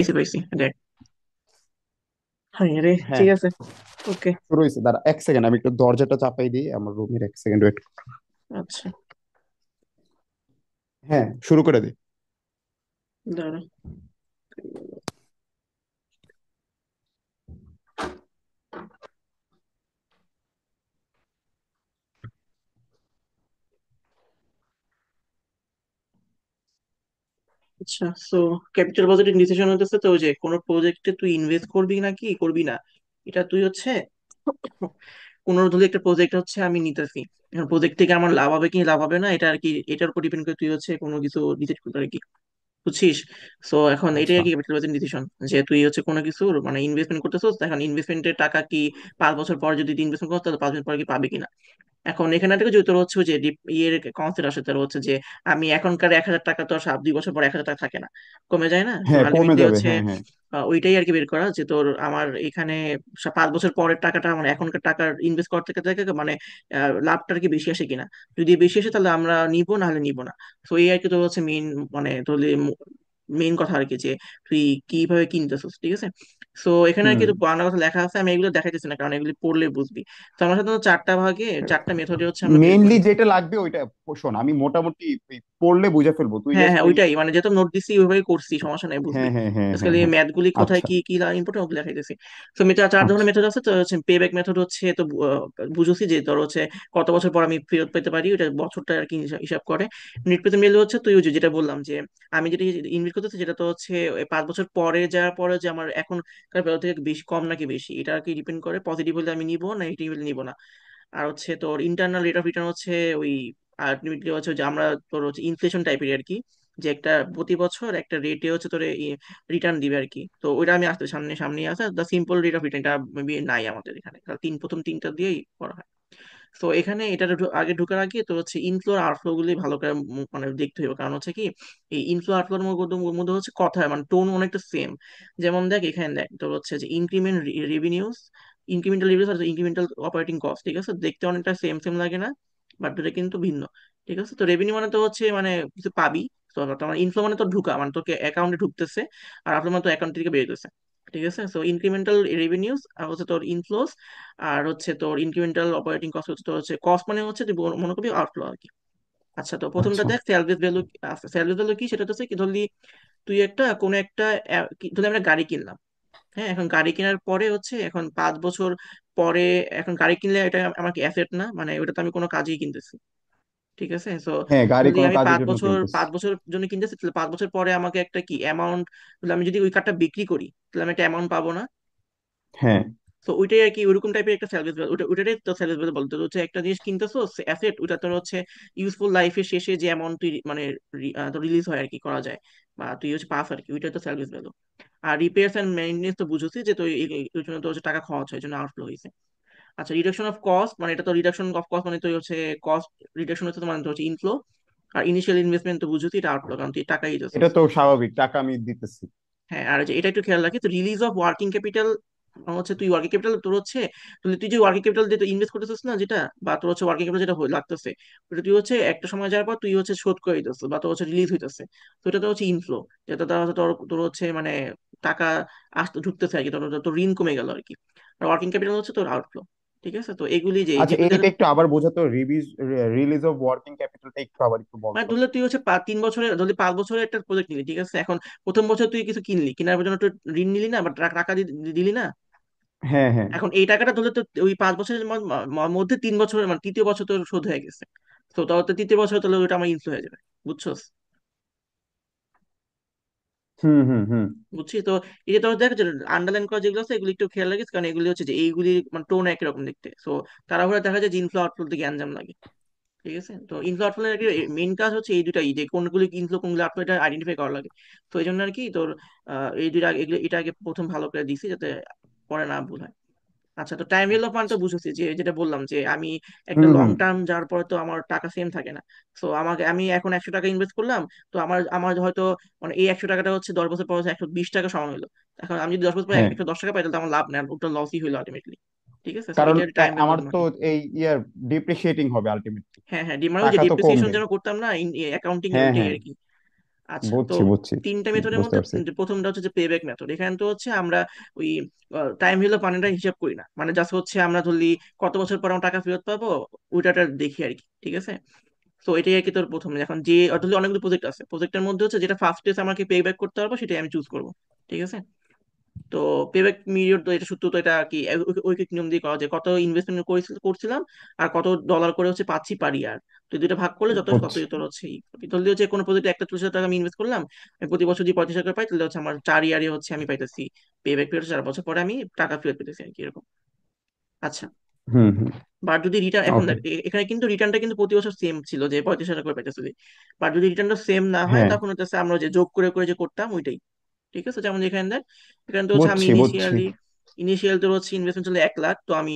পাইছি পাইছি দেখ। হ্যাঁ রে, হ্যাঁ, ঠিক আছে। ওকে। শুরু হয়েছে। দাঁড়া এক সেকেন্ড, আমি একটু দরজাটা চাপাই দিই আমার রুমের, এক সেকেন্ড ওয়েট। আচ্ছা, হ্যাঁ, শুরু করে দিই। দাঁড়া। আচ্ছা, সো ক্যাপিটাল বাজেটিং ডিসিশন হতেছে তো, ওই যে কোনো প্রজেক্টে তুই ইনভেস্ট করবি না কি করবি না, এটা তুই হচ্ছে কোনো ধরনের একটা প্রজেক্ট হচ্ছে আমি নিতেছি। এখন প্রজেক্ট থেকে আমার লাভ হবে কি লাভ হবে না, এটা আর কি এটার উপর ডিপেন্ড করে তুই হচ্ছে কোনো কিছু ডিসাইড করতে আর কি, বুঝছিস? সো এখন এটাই আচ্ছা আর কি ক্যাপিটাল বাজেট ডিসিশন, যে তুই হচ্ছে কোনো কিছু মানে ইনভেস্টমেন্ট করতেছিস, এখন ইনভেস্টমেন্টের টাকা কি 5 বছর পর যদি তুই ইনভেস্টমেন্ট করতে, তাহলে 5 বছর পর কি পাবি কিনা। এখন এখানে একটা যে তোর হচ্ছে ওই যে ইয়ের কনসেপ্ট আসে, তোর হচ্ছে যে আমি এখনকার 1,000 টাকা তো আর 2 বছর পর 1,000 টাকা থাকে না, কমে যায় না। তো হ্যাঁ, কমে আলটিমেটলি যাবে, হচ্ছে হ্যাঁ হ্যাঁ। ওইটাই আর কি বের করা, যে তোর আমার এখানে 5 বছর পরের টাকাটা মানে এখনকার টাকার ইনভেস্ট করতে থেকে থেকে মানে লাভটা আর কি বেশি আসে কিনা। যদি বেশি আসে তাহলে আমরা নিবো, না হলে নিবো না। তো এই আর কি তোর হচ্ছে মেইন, মানে তোর মেইন কথা আর কি, যে তুই কিভাবে কিনতেছিস, ঠিক আছে। সো এখানে আর হুম। কি বাংলা কথা লেখা আছে, আমি এগুলো দেখাইতেছি না কারণ এগুলি পড়লে বুঝবি। তো আমার সাথে চারটা ভাগে চারটা মেথডে হচ্ছে আমরা বের মেইনলি করি। যেটা লাগবে ওইটা শোন, আমি মোটামুটি ওই পড়লে বুঝে ফেলবো, তুই হ্যাঁ জাস্ট হ্যাঁ, ওই। ওইটাই মানে যেহেতু নোট দিছি ওইভাবেই করছি, সমস্যা নাই, বুঝবি। হ্যাঁ হ্যাঁ হ্যাঁ হ্যাঁ আজকাল এই হ্যাঁ। ম্যাথ গুলি কোথায় আচ্ছা কি কি ইম্পর্টেন্ট ওগুলো দেখাইতেছি। তো আমি চার ধরনের আচ্ছা মেথড আছে, তো হচ্ছে পে ব্যাক মেথড হচ্ছে, তো বুঝছি যে ধর হচ্ছে কত বছর পর আমি ফেরত পেতে পারি, ওটা বছরটা আর কি হিসাব করে। নেট প্রেজেন্ট ভ্যালু হচ্ছে তুই ওই যে যেটা বললাম যে আমি যেটা ইনভেস্ট করতেছি, যেটা তো হচ্ছে ওই 5 বছর পরে যাওয়ার পরে যে আমার এখনকার ভ্যালু থেকে বেশি কম নাকি বেশি, এটা আর কি ডিপেন্ড করে। পজিটিভ হলে আমি নিবো, নেগেটিভ হলে নিবো না। আর হচ্ছে তোর ইন্টারনাল রেট অফ রিটার্ন হচ্ছে ওই আলটিমেটলি হচ্ছে যে আমরা তোর হচ্ছে ইনফ্লেশন টাইপের আর কি, যে একটা প্রতি বছর একটা রেটে হচ্ছে তোর রিটার্ন দিবে আর কি। তো ওইটা আমি আসতে সামনে সামনে আছে, the simple rate of return, এটা maybe নাই আমাদের এখানে, কারণ প্রথম তিনটা দিয়েই করা হয়। তো এখানে এটা আগে ঢোকার আগে তো হচ্ছে ইনফ্লো আর আউটফ্লো গুলি ভালো করে মানে দেখতে হবে, কারণ হচ্ছে কি এই ইনফ্লো আউটফ্লোর মধ্যে হচ্ছে কথা মানে টোন অনেকটা সেম। যেমন দেখ এখানে দেখ তোর হচ্ছে যে ইনক্রিমেন্ট রেভিনিউস, ইনক্রিমেন্টাল রেভিনিউস আর ইনক্রিমেন্টাল অপারেটিং কস্ট, ঠিক আছে, দেখতে অনেকটা সেম সেম লাগে না, বাট দুটো কিন্তু ভিন্ন। ঠিক আছে, তো রেভিনিউ মানে তো হচ্ছে মানে কিছু পাবি, তো তোমার ইনফ্লো মানে তো ঢুকা মানে তোকে অ্যাকাউন্টে ঢুকতেছে, আর আউটফ্লো মানে তো অ্যাকাউন্ট থেকে বেরোতেছে। ঠিক আছে, সো ইনক্রিমেন্টাল রেভিনিউস আর হচ্ছে তোর ইনফ্লোস, আর হচ্ছে তোর ইনক্রিমেন্টাল অপারেটিং কস্ট হচ্ছে তোর হচ্ছে কস্ট মানে হচ্ছে তুই মনে করবি আউটফ্লো আর কি। আচ্ছা, তো প্রথমটা আচ্ছা। দেখ স্যালভেজ ভ্যালু আছে। স্যালভেজ ভ্যালু কি, সেটা হচ্ছে কি ধরলি তুই একটা কোনো একটা ধরলি আমরা গাড়ি কিনলাম। হ্যাঁ, এখন গাড়ি কেনার পরে হচ্ছে এখন 5 বছর পরে, এখন গাড়ি কিনলে এটা আমার কি অ্যাসেট না, মানে ওটা তো আমি কোনো কাজেই কিনতেছি। ঠিক আছে, তো হ্যাঁ, গাড়ি ধরলি কোনো আমি কাজের পাঁচ জন্য বছর কিনতেছি। 5 বছর জন্য কিনতেছি, তাহলে 5 বছর পরে আমাকে একটা কি অ্যামাউন্ট, আমি যদি ওই কারটা বিক্রি করি তাহলে আমি একটা অ্যামাউন্ট পাবো না। হ্যাঁ তো ওইটাই আর কি ওইরকম টাইপের একটা স্যালভেজ ভ্যালু, ওইটাই তো স্যালভেজ ভ্যালু বলতে, তো হচ্ছে একটা জিনিস কিনতেছো অ্যাসেট, ওইটা তোর হচ্ছে ইউজফুল লাইফের শেষে যে অ্যামাউন্ট তুই মানে তোর রিলিজ হয় আর কি, করা যায় বা তুই হচ্ছে পাস আর কি, ওইটাই তো স্যালভেজ ভ্যালু। আর রিপেয়ার্স এন্ড মেইনটেনেন্স তো বুঝছি যে তো এই জন্য তো হচ্ছে টাকা খরচ হয়, এই জন্য আউটফ্লো হয়েছে। আচ্ছা, রিডাকশন অফ কস্ট মানে এটা তো রিডাকশন অফ কস্ট মানে তো হচ্ছে কস্ট রিডাকশন হচ্ছে তো মানে তো হচ্ছে ইনফ্লো। আর ইনিশিয়াল ইনভেস্টমেন্ট তো বুঝছি এটা আউটফ্লো, কারণ তুই টাকাই দিতেছিস। এটা তো স্বাভাবিক, টাকা আমি দিতেছি। হ্যাঁ, আর যে এটা একটু খেয়াল রাখি, তো রিলিজ অফ ওয়ার্কিং ক্যাপিটাল হচ্ছে তুই ওয়ার্কিং ক্যাপিটাল তোর হচ্ছে, তুই যে ওয়ার্কিং ক্যাপিটাল দিয়ে ইনভেস্ট করতেছিস না যেটা, বা তোর হচ্ছে ওয়ার্কিং ক্যাপিটাল যেটা লাগতেছে, ওটা তুই হচ্ছে একটা সময় যাওয়ার পর তুই হচ্ছে শোধ করে দিতেছিস বা তোর হচ্ছে রিলিজ হইতেছে। তো এটা তো হচ্ছে ইনফ্লো, যেটা তোর হচ্ছে তোর তোর হচ্ছে মানে টাকা আসতে ঢুকতেছে আর কি, তোর তোর ঋণ কমে গেল আর কি। আর ওয়ার্কিং ক্যাপিটাল হচ্ছে তোর আউটফ্লো। ঠিক আছে, তো এগুলি যে আচ্ছা, যেগুলি এইটা একটু আবার বোঝাতো, রিলিজ অফ ওয়ার্কিং ক্যাপিটালটা একটু আবার একটু মানে বলতো। ধরলে তুই হচ্ছে 3 বছরের, ধরলি 5 বছরের একটা প্রজেক্ট নিলি, ঠিক আছে, এখন প্রথম বছর তুই কিছু কিনলি, কেনার জন্য তুই ঋণ নিলি না বা টাকা দিলি না। হ্যাঁ হ্যাঁ। এখন এই টাকাটা ধরলে তো ওই 5 বছরের মধ্যে 3 বছরের মানে তৃতীয় বছর তো শোধ হয়ে গেছে। তো তাহলে তো তৃতীয় বছর তাহলে ওটা আমার ইনফ্লো হয়ে যাবে, বুঝছস? হুম হুম হুম। বুঝছি তো। এই যে তোর দেখ যে আন্ডারলাইন করা যেগুলো আছে এগুলি একটু খেয়াল রাখিস, কারণ এগুলি হচ্ছে যে এইগুলি মানে টোন একই রকম দেখতে, সো তাড়াহুড়া দেখা যায় যে ইনফ্লো আউটফ্লো থেকে গ্যাঞ্জাম লাগে। ঠিক আছে, তো ইনফ্লো আউটফ্লো এর মেইন কাজ হচ্ছে এই দুটাই, যে কোনগুলি ইনফ্লো কোনগুলো আউটফ্লো এটা আইডেন্টিফাই করা লাগে। তো এই জন্য আর কি তোর এই দুইটা এটা আগে প্রথম ভালো করে দিছি, যাতে পরে না ভুল হয়। আচ্ছা, তো টাইম ভ্যালু অফ মানি তো বুঝেছি, যে যেটা বললাম যে আমি একটা হুম লং হুম। টার্ম যাওয়ার পরে তো আমার টাকা সেম থাকে না। তো আমাকে আমি এখন 100 টাকা ইনভেস্ট করলাম, তো আমার আমার হয়তো মানে এই 100 টাকাটা হচ্ছে 10 বছর পর হচ্ছে 120 টাকা সমান হলো। এখন আমি যদি 10 বছর পর হ্যাঁ, 110 টাকা পাই তাহলে তো আমার লাভ নেই, ওটা লসই হলো আলটিমেটলি। ঠিক আছে, তো কারণ এটা টাইম ভ্যালু আমার অফ তো মানি। এই ইয়ার ডিপ্রিসিয়েটিং হবে আলটিমেটলি। হ্যাঁ হ্যাঁ, মানে ওই যে টাকা তো ডেপ্রিসিয়েশন কমবে। যেন করতাম না অ্যাকাউন্টিং এ, হ্যাঁ ওইটাই হ্যাঁ। আর কি। আচ্ছা, তো বুঝছি বুঝছি। তিনটা মেথডের বুঝতে মধ্যে পারছি। যে প্রথমটা হচ্ছে যে পেব্যাক মেথড। এখানে তো হচ্ছে আমরা ওই টাইম ভ্যালু মানেটা হিসাব করি না, মানে জাস্ট হচ্ছে আমরা ধরলি কত বছর পর আমরা টাকা ফেরত পাবো ওইটাটা দেখি আর কি, ঠিক আছে। তো এটাই আর কি তোর প্রথম, এখন যে ধরলি অনেকগুলো প্রজেক্ট আছে, প্রজেক্টের মধ্যে হচ্ছে যেটা ফার্স্টে আমাকে পে ব্যাক করতে পারবো সেটাই আমি চুজ করবো, ঠিক আছে। তো পেব্যাক পিরিয়ড তো এটা সূত্র তো এটা কি ঐকিক নিয়ম দিয়ে করা যায়, কত ইনভেস্টমেন্ট করছিলাম আর কত ডলার করে হচ্ছে পাচ্ছি পার ইয়ার। তো এই দুইটা ভাগ করলে যত তত বুঝছি। তোর হচ্ছে ধরলে হচ্ছে কোনো প্রজেক্টে 1,40,000 টাকা আমি ইনভেস্ট করলাম, আমি প্রতি বছর যদি 35,000 করে পাই তাহলে হচ্ছে আমার 4 ইয়ারে হচ্ছে আমি পাইতেছি পেব্যাক পিরিয়ড, 4 বছর পরে আমি টাকা ফেরত পেতেছি আর কি এরকম। আচ্ছা, হুম হুম। বাট যদি রিটার্ন এখন ওকে। দেখ এখানে কিন্তু রিটার্নটা কিন্তু প্রতি বছর সেম ছিল যে 35,000 করে পাইতেছি, বাট যদি রিটার্নটা সেম না হয় হ্যাঁ, তখন হচ্ছে আমরা যে যোগ করে করে যে করতাম ওইটাই, ঠিক আছে। যেমন এখানে দেখ, এখানে তো হচ্ছে আমি বুঝছি বুঝছি। ইনিশিয়াল তোর হচ্ছে ইনভেস্টমেন্ট ছিল 1 লাখ, তো আমি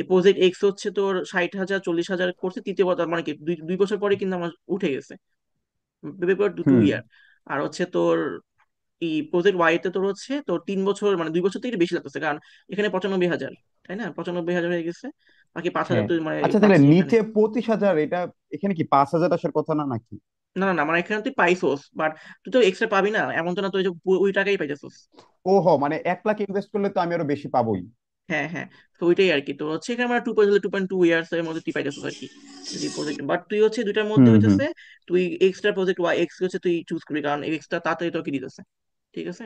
প্রজেক্ট এক্স হচ্ছে তোর 60,000 40,000 করছে তৃতীয় বছর, মানে কি দুই দুই বছর পরে কিন্তু আমার উঠে গেছে, টু হুম। ইয়ার। আর হচ্ছে তোর এই প্রজেক্ট ওয়াই তে তোর হচ্ছে তোর 3 বছর মানে 2 বছর থেকে বেশি লাগতেছে, কারণ এখানে 95,000, তাই না, 95,000 হয়ে গেছে, বাকি 5,000 হ্যাঁ। তুই মানে আচ্ছা, তাহলে পাচ্ছি এখানে। নিচে 25,000, এটা এখানে কি 5,000 আসার কথা না নাকি? না না না, মানে এখানে তুই পাইছোস, বাট তুই তো এক্সট্রা পাবি না, এমন তো না তুই যে ওই টাকাই পাইতেছোস। ও হ, মানে 1 লাখ ইনভেস্ট করলে তো আমি আরো বেশি পাবোই। হ্যাঁ হ্যাঁ, তো ওইটাই আর কি, তো হচ্ছে এখানে আমরা 2.2 ইয়ার্স এর মধ্যে তুই পাইতেছিস আর কি যদি প্রজেক্ট, বাট তুই হচ্ছে দুইটার মধ্যে হুম হুম। হইতেছে তুই এক্সট্রা প্রজেক্ট ওয়াই এক্স হচ্ছে তুই চুজ করবি, কারণ এক্সট্রা তাড়াতাড়ি তোকে দিতেছে, ঠিক আছে।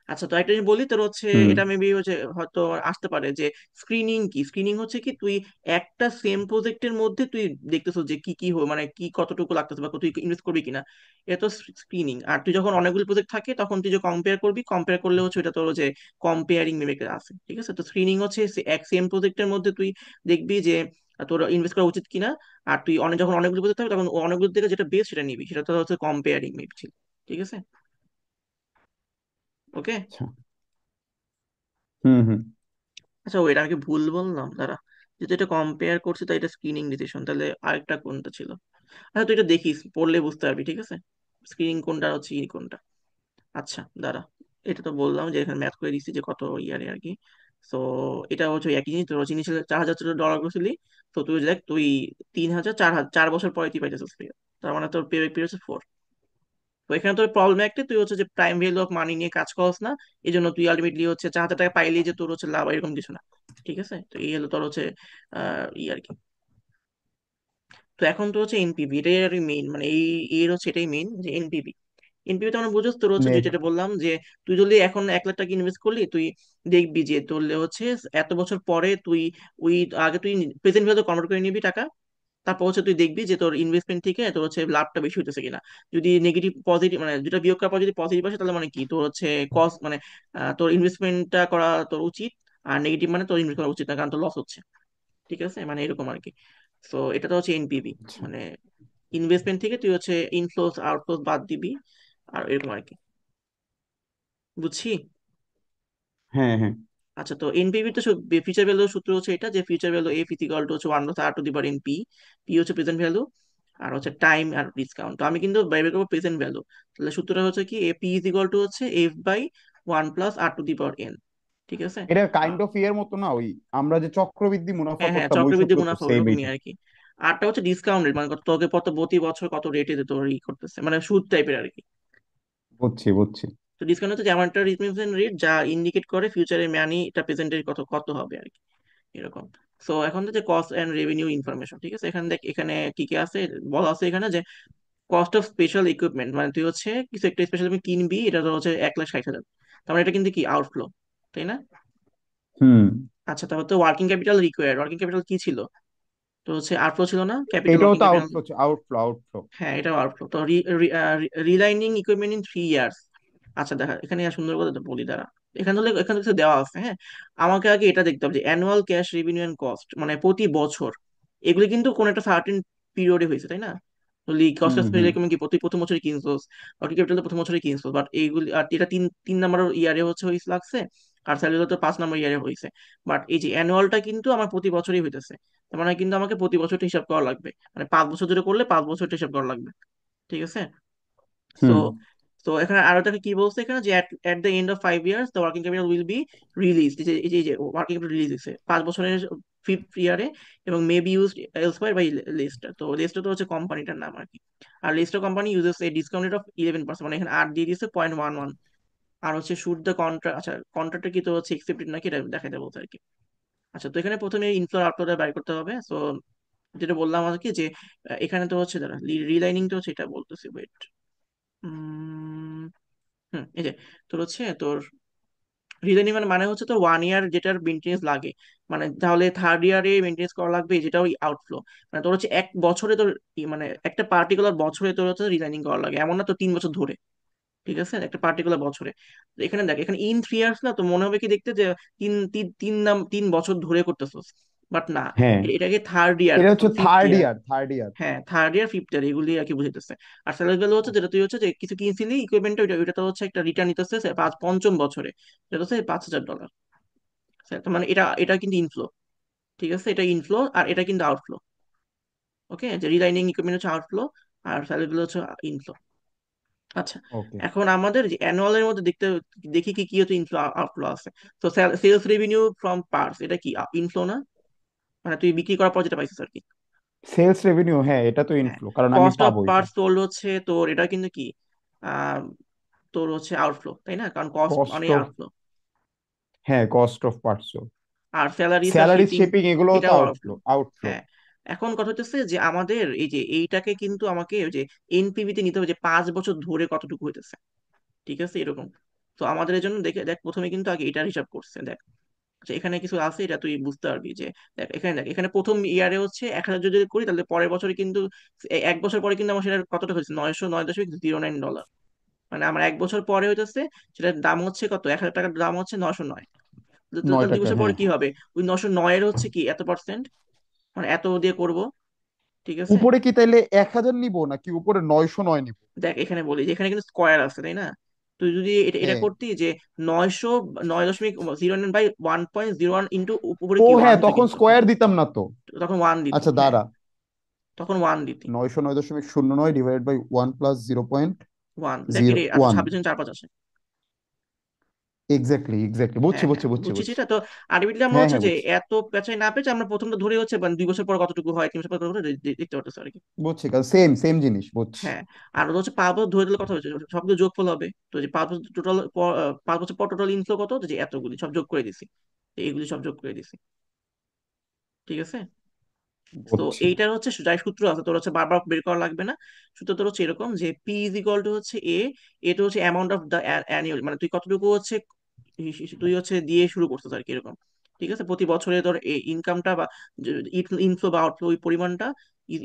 আচ্ছা, তো একটা জিনিস বলি তোর হচ্ছে হুম। এটা মেবি হচ্ছে হয়তো আসতে পারে যে স্ক্রিনিং কি, স্ক্রিনিং হচ্ছে কি তুই একটা সেম প্রজেক্টের মধ্যে তুই দেখতেছো যে কি কি মানে কি কতটুকু লাগতেছে বা তুই ইনভেস্ট করবি কিনা, এটা তো স্ক্রিনিং। আর তুই যখন অনেকগুলো প্রজেক্ট থাকে তখন তুই যে কম্পেয়ার করবি, কম্পেয়ার করলে হচ্ছে এটা তোর যে কম্পেয়ারিং মেথড আছে, ঠিক আছে। তো স্ক্রিনিং হচ্ছে এক সেম প্রজেক্টের মধ্যে তুই দেখবি যে তোর ইনভেস্ট করা উচিত কিনা, আর তুই যখন অনেকগুলো প্রজেক্ট থাকবে তখন অনেকগুলো থেকে যেটা বেস্ট সেটা নিবি, সেটা তো হচ্ছে কম্পেয়ারিং মেথড ছিল, ঠিক আছে। ওকে। আচ্ছা। হুম হুম। আচ্ছা ওইটা আমি কি ভুল বললাম, দাঁড়া, যেহেতু এটা কম্পেয়ার করছি তাই এটা স্ক্রিনিং ডিসিশন, তাহলে আরেকটা কোনটা ছিল। আচ্ছা তুই এটা দেখিস, পড়লে বুঝতে পারবি, ঠিক আছে, স্ক্রিনিং কোনটা হচ্ছে ই কোনটা। আচ্ছা দাঁড়া, এটা তো বললাম যে এখানে ম্যাথ করে দিচ্ছি যে কত ইয়ারে আর কি। তো এটা হচ্ছে ওই একই জিনিস, তোর হচ্ছে ইনিশিয়াল 4,000 ডলার করছিলি, তো তুই দেখ তুই 3,000 4,000 4 বছর পরে তুই পাইতেছিস ফ্রি, তার মানে তোর পে ব্যাক পিরিয়ড হচ্ছে 4। তো এখানে তোর প্রবলেম একটা, তুই হচ্ছে যে প্রাইম ভ্যালু অফ মানি নিয়ে কাজ করছ না, এই জন্য তুই আলটিমেটলি হচ্ছে 4,000 টাকা পাইলেই যে তোর হচ্ছে লাভ এরকম কিছু না, ঠিক আছে। তো এই হলো তোর হচ্ছে ই আর কি। তো এখন তো হচ্ছে এনপিভি, এটাই আর মেইন, মানে এই এর হচ্ছে এটাই মেইন যে এনপিভি। এনপিভি তো আমরা বুঝছ তোর হচ্ছে নেট। যেটা বললাম যে তুই যদি এখন 1 লাখ টাকা ইনভেস্ট করলি, তুই দেখবি যে তোর হচ্ছে এত বছর পরে তুই ওই আগে তুই প্রেজেন্ট ভ্যালু কনভার্ট করে নিবি টাকা, তারপর হচ্ছে তুই দেখবি যে তোর ইনভেস্টমেন্ট থেকে তোর হচ্ছে লাভটা বেশি হতেছে কিনা। যদি নেগেটিভ পজিটিভ মানে দুটা বিয়োগ করার পর যদি পজিটিভ আসে তাহলে মানে কি তোর হচ্ছে কস্ট মানে তোর ইনভেস্টমেন্টটা করা তোর উচিত, আর নেগেটিভ মানে তোর ইনভেস্ট করা উচিত না কারণ তোর লস হচ্ছে, ঠিক আছে, মানে এরকম আর কি। তো এটা তো হচ্ছে এনপিভি, আচ্ছা। মানে ইনভেস্টমেন্ট থেকে তুই হচ্ছে ইনফ্লোস আউটফ্লোস বাদ দিবি, আর এরকম আর কি, বুঝছি। হ্যাঁ হ্যাঁ। আচ্ছা, তো এনপিভি তো ফিউচার ভ্যালু সূত্র হচ্ছে এটা যে future value F equal to হচ্ছে 1/r⁴ ইন পি, পি হচ্ছে প্রেজেন্ট ভ্যালু, আর হচ্ছে টাইম আর ডিসকাউন্ট। তো আমি কিন্তু বাইরে করবো প্রেজেন্ট ভ্যালু, তাহলে সূত্রটা হচ্ছে কি A P is equal to হচ্ছে এফ বাই 1 + r⁴ n, ঠিক আছে। এটা কাইন্ড অফ ইয়ের মতো না, ওই আমরা যে চক্রবৃদ্ধি মুনাফা হ্যাঁ হ্যাঁ, করতাম ওই চক্রবৃদ্ধি সূত্র তো মুনাফা সেম ওরকমই এইটা। আর কি। আরটা হচ্ছে ডিসকাউন্ট রেট, মানে তোকে প্রতি বছর কত রেটে তোর ই করতেছে, মানে সুদ টাইপের আর কি। বুঝছি বুঝছি। তো ডিসকাউন্ট হচ্ছে যেমন একটা রিপ্রেজেন্ট রেট যা ইন্ডিকেট করে ফিউচারের মানি এটা প্রেজেন্টের কত কত হবে আর কি, এরকম। সো এখন তো যে কস্ট এন্ড রেভিনিউ ইনফরমেশন, ঠিক আছে, এখানে দেখ এখানে কি কি আছে বলা আছে এখানে যে কস্ট অফ স্পেশাল ইকুইপমেন্ট, মানে তুই হচ্ছে কিছু একটা স্পেশাল তুমি কিনবি, এটা তো হচ্ছে 1,60,000, তার মানে এটা কিন্তু কি আউটফ্লো, তাই না। হুম। আচ্ছা, তারপর তো working capital required, working capital কি ছিল, তো হচ্ছে আউটফ্লো ছিল না ক্যাপিটাল, এটাও ওয়ার্কিং তো ক্যাপিটাল। Outflow, outflow outflow. হ্যাঁ এটা আউটফ্লো, তো রিলাইনিং ইকুইপমেন্ট ইন 3 ইয়ার্স। আচ্ছা দেখা এখানে আর সুন্দর করে বলি দাঁড়া, এখানে কিছু দেওয়া আছে, হ্যাঁ। আমাকে আগে এটা দেখতে হবে যে annual cash revenue and cost, মানে প্রতি বছর এগুলি কিন্তু কোন একটা সার্টেন পিরিয়ডে হয়েছে, তাই না। বলি cost hmm of hmm. Recommend কি প্রতি প্রথম বছরই কিনছোস, ওয়ার্কিং ক্যাপিটাল তো প্রথম বছরই কিনছোস, বাট এইগুলি আর এটা তিন তিন নাম্বার ইয়ারে হচ্ছে হয়েছে লাগছে, আর স্যালারি তো 5 নম্বর ইয়ারে হয়েছে। বাট এই যে অ্যানুয়ালটা কিন্তু আমার প্রতি বছরই হইতেছে, তার মানে কিন্তু আমাকে প্রতি বছরটা হিসাব করা লাগবে, মানে 5 বছর ধরে করলে 5 বছরটা হিসাব করা লাগবে, ঠিক আছে। সো হুম। তো এখানে আরো একটা কি বলছে এখানে যে at the end of 5 years the working capital will be released, এই যে ওয়ার্কিং ক্যাপিটাল রিলিজ হয়েছে 5 বছরের ফিফথ ইয়ারে, এবং may be used elsewhere by Lester. তো লেস্টার তো হচ্ছে কোম্পানিটার নাম আর কি। আর Lester company uses a discount rate of 11%, মানে এখানে আর দিয়ে দিয়েছে 0.11। আর হচ্ছে শুড দ্য কন্ট্রাক্ট, আচ্ছা কন্ট্রাক্টটা কি তো হচ্ছে একসেপ্টেড নাকি এটা দেখাই দেবো আর কি। আচ্ছা, তো এখানে প্রথমে ইনফ্লো আউটফ্লোটা বের করতে হবে। সো যেটা বললাম আর কি যে এখানে তো হচ্ছে দাঁড়া, রিলাইনিংটা হচ্ছে এটা বলতেছি, ওয়েট। এই যে তোর হচ্ছে তোর রিলাইনিং মানে মানে হচ্ছে তোর 1 ইয়ার যেটার মেনটেন্স লাগে, মানে তাহলে থার্ড ইয়ারে মেনটেন্স করা লাগবে, যেটা ওই আউটফ্লো। মানে তোর হচ্ছে 1 বছরে তোর মানে একটা পার্টিকুলার বছরে তোর হচ্ছে রিলাইনিং করা লাগে, এমন না তো 3 বছর ধরে। ঠিক আছে, একটা পার্টিকুলার বছরে। তো এখানে দেখ, এখানে ইন 3 ইয়ার্স না, তো মনে হবে কি দেখতে যে 3 বছর ধরে করতেছস, বাট না, হ্যাঁ, এটাকে থার্ড ইয়ার এটা হচ্ছে অথবা ফিফথ থার্ড ইয়ার। ইয়ার, থার্ড ইয়ার। হ্যাঁ, থার্ড ইয়ার ফিফথ ইয়ার এগুলি আর কি বুঝাইতেছে। আর স্যালারি ভ্যালু হচ্ছে যেটা তুই হচ্ছে যে কিছু কিনছিলি ইকুইপমেন্ট, ওইটা ওইটা তো হচ্ছে একটা রিটার্ন নিতেছে পঞ্চম বছরে, যেটা হচ্ছে $5,000। তো মানে এটা এটা কিন্তু ইনফ্লো। ঠিক আছে, এটা ইনফ্লো আর এটা কিন্তু আউটফ্লো। ওকে, যে রিলাইনিং ইকুইপমেন্ট হচ্ছে আউটফ্লো, আর স্যালারি ভ্যালু হচ্ছে ইনফ্লো। আচ্ছা, ওকে। এখন আমাদের যে অ্যানুয়ালের মধ্যে দেখতে দেখি কি কি হচ্ছে ইনফ্লো আউটফ্লো আছে। তো সেলস রেভিনিউ ফ্রম পার্টস, এটা কি ইনফ্লো না? মানে তুই বিক্রি করার পর যেটা পাইছিস আর কি। সেলস রেভিনিউ, হ্যাঁ এটা তো হ্যাঁ, ইনফ্লো, কারণ আমি কস্ট অফ পাবো এটা। পার্টস সোল্ড হচ্ছে তোর, এটা কিন্তু কি আহ, তোর হচ্ছে আউটফ্লো, তাই না? কারণ কস্ট কস্ট মানে অফ, আউটফ্লো। হ্যাঁ কস্ট অফ পার্টস। আর স্যালারিস আর স্যালারি শিপিং, শিপিং এগুলোও তো এটাও আউটফ্লো, আউটফ্লো। আউটফ্লো। হ্যাঁ, এখন কথা হচ্ছে যে আমাদের এই যে এইটাকে কিন্তু আমাকে ওই যে এনপিভি তে নিতে হবে, যে 5 বছর ধরে কতটুকু হইতেছে। ঠিক আছে, এরকম। তো আমাদের এই জন্য দেখে দেখ, প্রথমে কিন্তু আগে এটার হিসাব করছে দেখ। আচ্ছা, এখানে কিছু আছে, এটা তুই বুঝতে পারবি যে দেখ, এখানে দেখ, এখানে প্রথম ইয়ারে হচ্ছে 1,000 যদি করি, তাহলে পরের বছরে কিন্তু 1 বছর পরে কিন্তু আমার সেটা কতটা হয়েছে, 909.09 ডলার। মানে আমার 1 বছর পরে হইতেছে, সেটার দাম হচ্ছে কত, 1,000 টাকার দাম হচ্ছে 909। নয় তাহলে দুই টাকা বছর পরে হ্যাঁ। কি হবে? ওই 909 এর হচ্ছে কি এত%, মানে এত দিয়ে করব। ঠিক আছে, উপরে কি তাইলে 1,000 নিব নাকি উপরে 909 নিব? দেখ এখানে বলি যে এখানে কিন্তু স্কোয়ার আছে, তাই না? তুই যদি এটা এটা হ্যাঁ। করতি যে 909.01 ইন্টু উপরে ও কি ওয়ান হ্যাঁ, দিতে তখন কিন্তু তখন, স্কোয়ার দিতাম না তো। তখন ওয়ান দিতি, আচ্ছা হ্যাঁ, দাঁড়া, তখন ওয়ান দিতি। 909.09 divided by 1 + zero point one দেখ, জিরো এটা আচ্ছা ওয়ান 26 জন 4 5 আসে। এক্স্যাক্টলি, এক্স্যাক্টলি, বুঝছি হ্যাঁ হ্যাঁ, বুঝছি বুঝছি বুঝছিস বুঝছি। এটা তো। আলটিমেটলি আমরা হ্যাঁ হচ্ছে হ্যাঁ যে বুঝছি এত পেঁচাই না পেঁচে আমরা প্রথমটা ধরে হচ্ছে মানে 2 বছর পর কতটুকু হয়, 3 বছর পর কতটুকু হয় দেখতে পারতেছি আর কি। বুঝছি, কারণ সেম সেম জিনিস বুঝছি। হ্যাঁ, আর হচ্ছে 5 বছর ধরে দিলে কথা হচ্ছে সবগুলো যোগফল হবে, তো যে 5 বছর টোটাল, 5 বছর পর টোটাল ইনফ্লো কত, যে এতগুলি সব যোগ করে দিছি, এইগুলি সব যোগ করে দিছি। ঠিক আছে, তো বুঝছি। এইটার হচ্ছে যাই সূত্র আছে তোর হচ্ছে বারবার বের করা লাগবে না। সূত্র তোর হচ্ছে এরকম যে পি ইজ ইকুয়াল টু হচ্ছে এ, এটা হচ্ছে অ্যামাউন্ট অফ দ্য অ্যানুয়াল, মানে তুই কতটুকু হচ্ছে তুই হচ্ছে দিয়ে শুরু করছিস আর কি, এরকম। ঠিক আছে, প্রতি বছরে তোর ইনকামটা বা ইনফ্লো বা আউটফ্লো ওই পরিমাণটা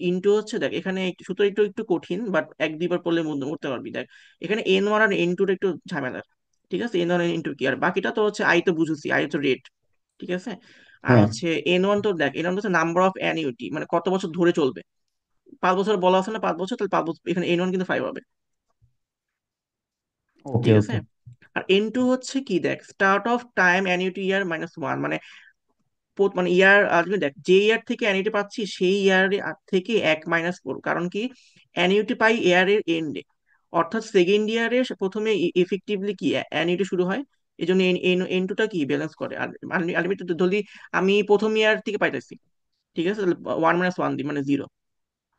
ইনটু হচ্ছে, দেখ এখানে সূত্র একটু একটু কঠিন, বাট 1 2 বার পড়লে মধ্যে পারবি। দেখ এখানে N1 আর N2 একটু ঝামেলার। ঠিক আছে, N1 N2 কি, আর বাকিটা তো হচ্ছে আই তো বুঝেছি, আই তো রেট। ঠিক আছে, আর হ্যাঁ। হচ্ছে N1 তো দেখ, N1 হচ্ছে নাম্বার অফ অ্যানিউটি, মানে কত বছর ধরে চলবে। 5 বছর বলা আছে না, 5 বছর, তাহলে 5 বছর, এখানে N1 কিন্তু 5 হবে। ওকে ঠিক আছে, ওকে। আর N2 হচ্ছে কি, দেখ স্টার্ট অফ টাইম অ্যানিউটি ইয়ার -1, মানে মানে ইয়ার আসবে, দেখ যে ইয়ার থেকে অ্যানিউটি পাচ্ছি সেই ইয়ার থেকে 1 - 4, কারণ কি অ্যানিউটি পাই ইয়ারের এন্ডে, অর্থাৎ সেকেন্ড ইয়ারে প্রথমে এফেক্টিভলি কি অ্যানিউটি শুরু হয়। এই জন্য এন টুটা কি ব্যালেন্স করে। আর আলটিমেটলি যদি আমি প্রথম ইয়ার থেকে পাইতেছি, ঠিক আছে, তাহলে 1 - 1 দিই মানে 0।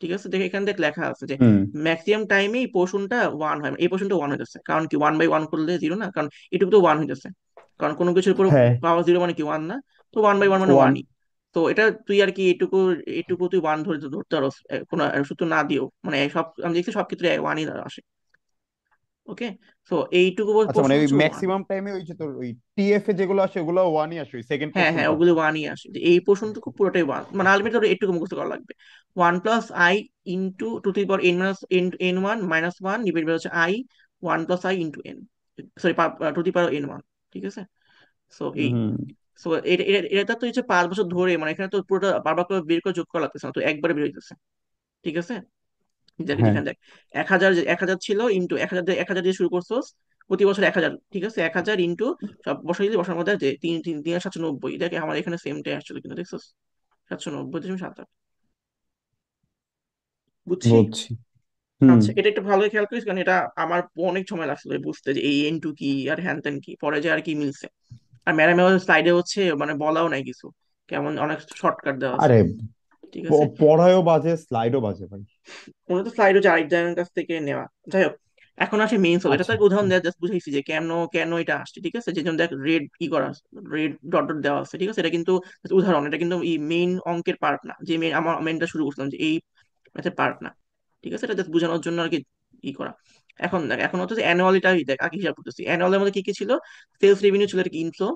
ঠিক আছে, দেখে এখানে দেখ লেখা আছে যে হুম। ম্যাক্সিমাম টাইমে এই পোর্শনটা ওয়ান হয়, মানে এই পোর্শনটা ওয়ান হইতেছে, কারণ কি 1/1 করলে 0 না, কারণ এটুকু তো ওয়ান হইতেছে, কারণ কোনো কিছুর উপর হ্যাঁ। পাওয়ার 0 মানে কি ওয়ান না। তো 1/1 মানে ওয়ান। ওয়ানই। তো এটা তুই আর কি এটুকু এটুকু তুই ওয়ান ধরে ধরতে পারো, কোনো সূত্র না দিও, মানে সব আমি দেখছি সব ক্ষেত্রে ওয়ানই আসে। ওকে, তো এইটুকু আচ্ছা, পোর্শন মানে ওই হচ্ছে ওয়ান। ম্যাক্সিমাম টাইমে ওই যে তোর ওই টিএফ এ যেগুলো আসে ওগুলো ওয়ানই আসে, ওই সেকেন্ড হ্যাঁ হ্যাঁ, পোর্শনটা। ওগুলো ওয়ানই আসে, যে এই পোর্শনটুকু পুরোটাই ওয়ান, মানে আলটিমেটলি এটুকু মুখস্থ করা লাগবে। 1 + i into to the power n - n1 - 1 divide by হচ্ছে i, 1 + i into n, sorry to the power n1। ঠিক আছে, সো এই, হুম। সো এটা এটা এটা তো হচ্ছে 5 বছর ধরে, মানে এখানে তো পুরোটা বারবার করে বের করে যোগ করা লাগতেছে না, তো একবারে বের হইতেছে। ঠিক আছে, দেখ হ্যাঁ যেখানে দেখ 1,000, 1,000 ছিল ইন্টু 1,000, 1,000 দিয়ে শুরু করছোস, প্রতি বছর 1,000। ঠিক আছে, 1,000 ইন্টু সব বছর যদি বসার মধ্যে যে 3 3 3 790, দেখ আমার এখানে সেমটাই আসছিল কিন্তু দেখছোস, 790.7। বুঝছি। বুঝছি। হুম। আচ্ছা, এটা একটু ভালো খেয়াল করিস, কারণ এটা আমার অনেক সময় লাগছিল বুঝতে, যে এই N2 কি আর হ্যান ত্যান কি, পরে যে আর কি মিলছে। আর ম্যাডামের স্লাইডে হচ্ছে মানে বলাও নাই কিছু, কেমন অনেক শর্টকাট দেওয়া আছে, আরে ঠিক আছে। পড়ায়ও বাজে, স্লাইডও বাজে ভাই। ওটা তো স্লাইড হচ্ছে আরেকজনের কাছ থেকে নেওয়া। যাই হোক, এখন আসে মেইন সব। এটা তো আচ্ছা। একটা উদাহরণ দেওয়া, জাস্ট বুঝাইছি যে কেন কেন এটা আসছে, ঠিক আছে। যে জন্য দেখ রেড ই করা, রেড ডট ডট দেওয়া আছে, ঠিক আছে। এটা কিন্তু just উদাহরণ, এটা কিন্তু এই মেইন অঙ্কের পার্ট না, যে আমার মেইনটা শুরু করছিলাম যে এই ম্যাথের পার্ট না, ঠিক আছে। এটা জাস্ট বোঝানোর জন্য আর কি ই করা। এখন দেখ, এখন হচ্ছে অ্যানুয়ালিটাই দেখ আগে হিসাব করতেছি। অ্যানুয়ালের মধ্যে কি কি ছিল? সেলস রেভিনিউ ছিল, এটা কি inflow,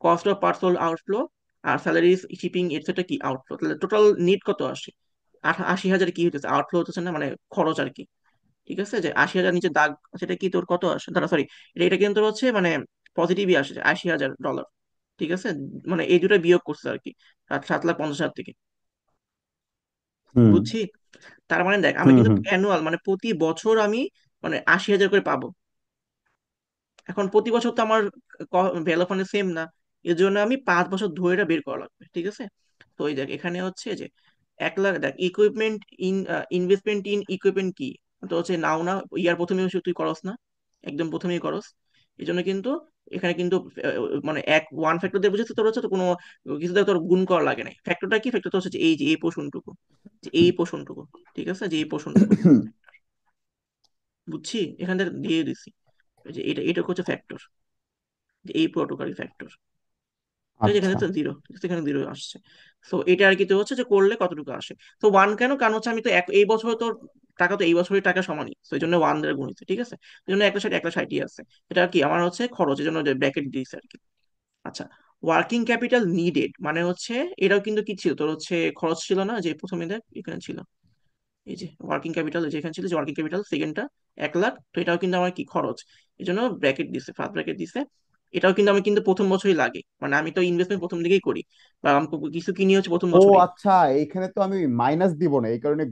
cost of parcel outflow, আর স্যালারিজ শিপিং এটসেট্রা কি আউটফ্লো। তাহলে টোটাল নিট কত আসে? 80,000 কি হইতেছে, আউটফ্লো হতেছে না, মানে খরচ আর কি। ঠিক আছে, যে 80,000 নিচে দাগ, সেটা কি তোর কত আসে, দাঁড়া সরি, এটা এটা কিন্তু তোর হচ্ছে মানে পজিটিভই আসে, 80,000 ডলার, ঠিক আছে। মানে এই দুটো বিয়োগ করছে আর কি, 7,50,000 থেকে। হুম বুঝছি। তার মানে দেখ, আমি হুম কিন্তু হুম। অ্যানুয়াল মানে প্রতি বছর আমি মানে 80,000 করে পাবো। এখন প্রতি বছর তো আমার ভ্যালু ফান্ড সেম না, এর জন্য আমি 5 বছর ধরে এটা বের করা লাগবে, ঠিক আছে। তো এই দেখ এখানে হচ্ছে যে 1 লাখ, দেখ equipment in investment in equipment কি, তো হচ্ছে নাও না, ইয়ার প্রথমে তুই করস না, একদম প্রথমেই করস। এই জন্য কিন্তু এখানে কিন্তু মানে ওয়ান ফ্যাক্টর দিয়ে বুঝেছে তোর হচ্ছে তো কোনো কিছু দিয়ে তোর গুণ করা লাগে নাই। ফ্যাক্টরটা কি, ফ্যাক্টর তো হচ্ছে যে এই যে এই পোষণটুকু, যে এই পোষণটুকু, ঠিক আছে, যে এই পোষণটুকু, বুঝছি, এখান থেকে দিয়ে দিছি। এই যে এটা এটা হচ্ছে ফ্যাক্টর, যে এই প্রোটোকল ফ্যাক্টর। তো যেখানে আচ্ছা। তো জিরো, সেখানে জিরো আসছে। তো এটা আর কি, তো হচ্ছে যে করলে কতটুকু আসে। তো ওয়ান কেন, কারণ হচ্ছে আমি তো এই বছর তো টাকা, তো এই বছরের টাকা সমানই, তো এই জন্য ওয়ান দ্বারা গুণিত, ঠিক আছে। এই জন্য 1,60 আছে। এটা আর কি আমার হচ্ছে খরচ, এই জন্য ব্র্যাকেট দিয়েছে আর কি। আচ্ছা, ওয়ার্কিং ক্যাপিটাল নিডেড মানে হচ্ছে, এটাও কিন্তু কি ছিল তোর হচ্ছে খরচ ছিল না, যে প্রথমে দেখ এখানে ছিল এই যে ওয়ার্কিং ক্যাপিটাল, যেখানে ছিল যে ওয়ার্কিং ক্যাপিটাল সেকেন্ডটা 1 লাখ, তো এটাও কিন্তু আমার কি খরচ, এই জন্য ব্র্যাকেট দিছে, ফার্স্ট ব্র্যাকেট দিছে। এটাও কিন্তু আমি কিন্তু প্রথম বছরই লাগে, মানে আমি তো ইনভেস্টমেন্ট প্রথম দিকেই করি, বা আমি কিছু কিনি হচ্ছে প্রথম ও বছরই। আচ্ছা, এইখানে তো আমি মাইনাস দিব না, এই কারণে